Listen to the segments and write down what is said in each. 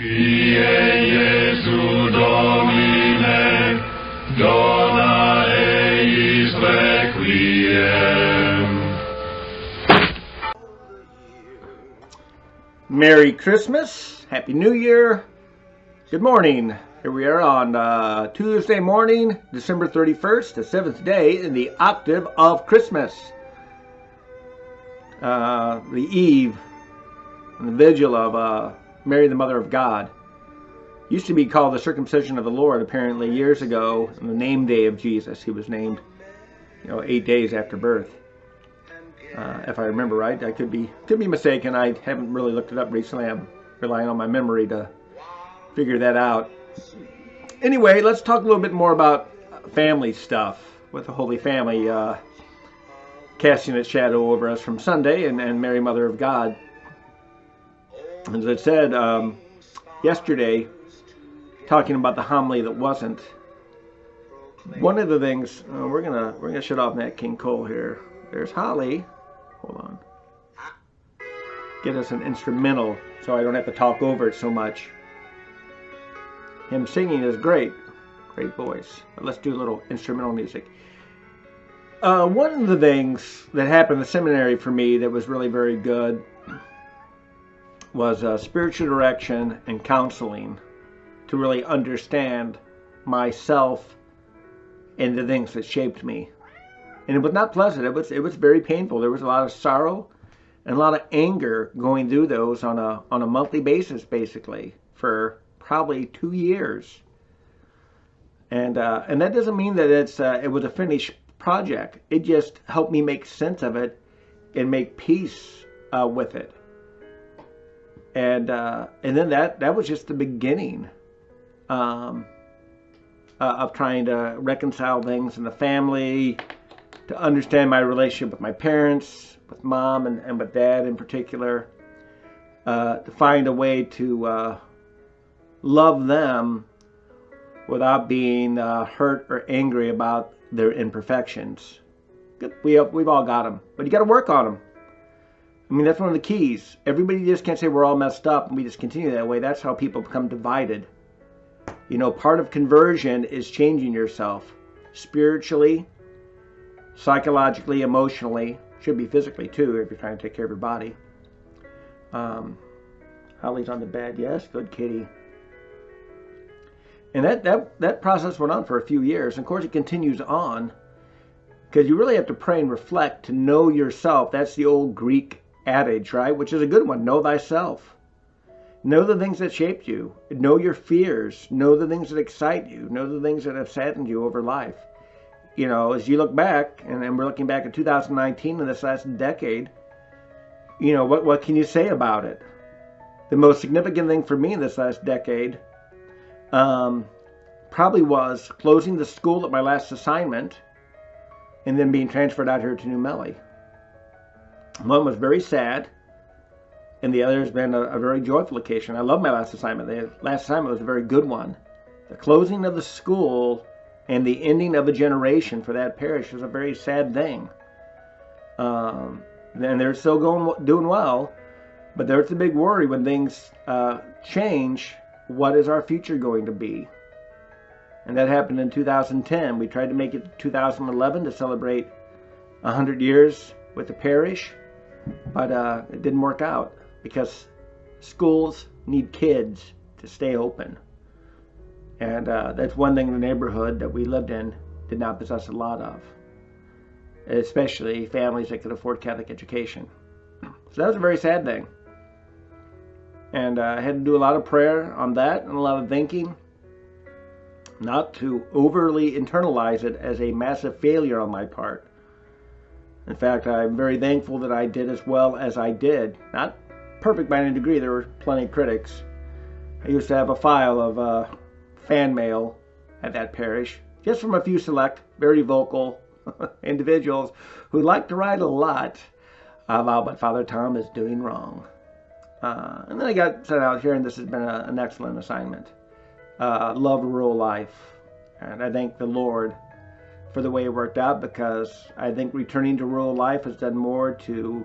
Kyrie Jesu Domine, dona eis requiem. Merry Christmas, Happy New Year, good morning. Here we are on Tuesday morning, December 31st, the 7th day in the octave of Christmas. The eve and the vigil of Mary, the Mother of God. Used to be called the circumcision of the Lord, apparently years ago, on the name day of Jesus. He was named, 8 days after birth. If I remember right, I could be mistaken. I haven't really looked it up recently. I'm relying on my memory to figure that out. Anyway, let's talk a little bit more about family stuff with the Holy Family casting its shadow over us from Sunday and Mary, Mother of God. As I said yesterday, talking about the homily that wasn't. One of the things we're gonna shut off Nat King Cole here. There's Holly. Hold on. Get us an instrumental so I don't have to talk over it so much. Him singing is great voice. But let's do a little instrumental music. One of the things that happened in the seminary for me that was really very good was spiritual direction and counseling to really understand myself and the things that shaped me. And it was not pleasant. It was very painful. There was a lot of sorrow and a lot of anger going through those on a monthly basis, basically, for probably 2 years. And that doesn't mean that it was a finished project. It just helped me make sense of it and make peace with it. And then that was just the beginning of trying to reconcile things in the family, to understand my relationship with my parents, with mom and with dad in particular, to find a way to love them without being hurt or angry about their imperfections. We've all got them, but you got to work on them. I mean, that's one of the keys. Everybody just can't say we're all messed up and we just continue that way. That's how people become divided. Part of conversion is changing yourself spiritually, psychologically, emotionally. Should be physically too if you're trying to take care of your body. Holly's on the bed. Yes, good kitty. And that process went on for a few years. And of course, it continues on because you really have to pray and reflect to know yourself. That's the old Greek adage, right? Which is a good one. Know thyself. Know the things that shaped you. Know your fears. Know the things that excite you. Know the things that have saddened you over life. As you look back, and we're looking back at 2019 in this last decade, what can you say about it? The most significant thing for me in this last decade probably was closing the school at my last assignment and then being transferred out here to New Melly. One was very sad, and the other has been a very joyful occasion. I love my last assignment. The last assignment was a very good one. The closing of the school and the ending of a generation for that parish was a very sad thing. And they're still doing well, but there's the big worry when things change. What is our future going to be? And that happened in 2010. We tried to make it 2011 to celebrate 100 years with the parish, but it didn't work out because schools need kids to stay open. And that's one thing the neighborhood that we lived in did not possess a lot of, especially families that could afford Catholic education. So that was a very sad thing. And I had to do a lot of prayer on that and a lot of thinking, not to overly internalize it as a massive failure on my part. In fact, I'm very thankful that I did as well as I did. Not perfect by any degree. There were plenty of critics. I used to have a file of fan mail at that parish, just from a few select, very vocal individuals who like to write a lot about what Father Tom is doing wrong. And then I got sent out here, and this has been an excellent assignment. Love rural life. And I thank the Lord for the way it worked out, because I think returning to rural life has done more to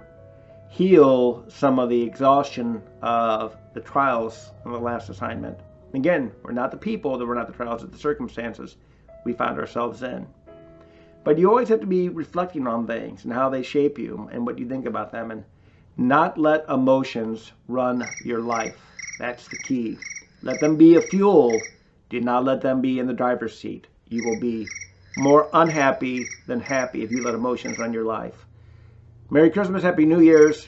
heal some of the exhaustion of the trials on the last assignment. Again, we're not the people, that we're not the trials, of the circumstances we find ourselves in. But you always have to be reflecting on things and how they shape you and what you think about them, and not let emotions run your life. That's the key. Let them be a fuel. Do not let them be in the driver's seat. You will be more unhappy than happy if you let emotions run your life. Merry Christmas, Happy New Year's.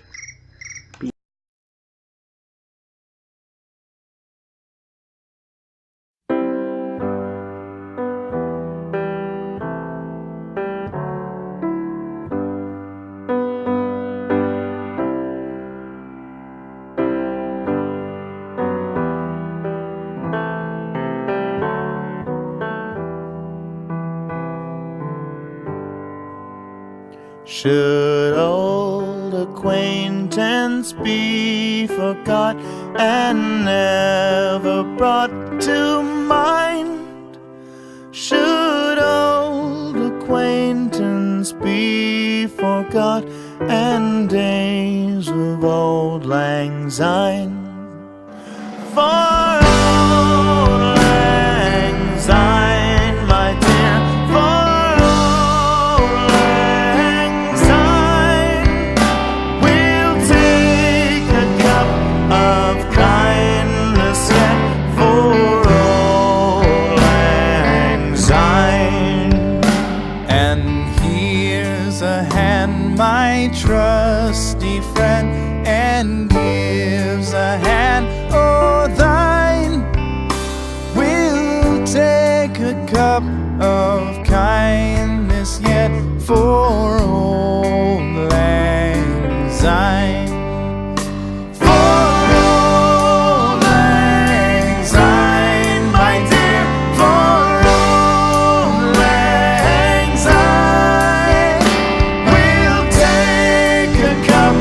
Should old acquaintance be forgot and never brought to mind? Should old acquaintance be forgot and days of old lang syne? For old lang syne, my dear, for old lang syne, we'll take a cup of kindness yet for old lang syne. And here's a hand, my trusty friend, and gives a hand, oh thine. We'll take a cup of kindness yet for old lang syne. For old lang syne, my dear, for old lang syne, we'll take a cup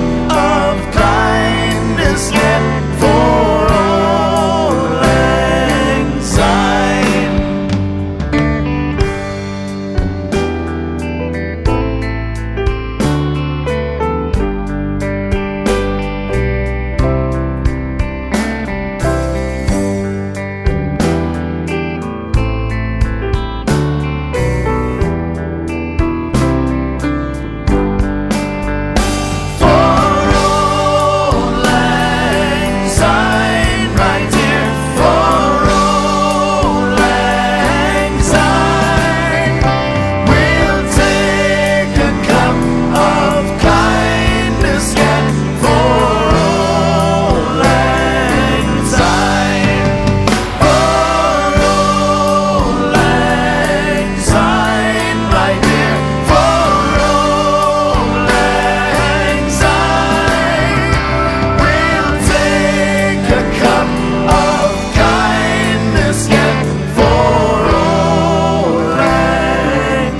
of kindness yet for old lang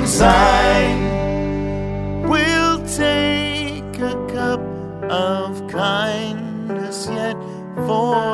syne. We'll take a cup of kindness yet for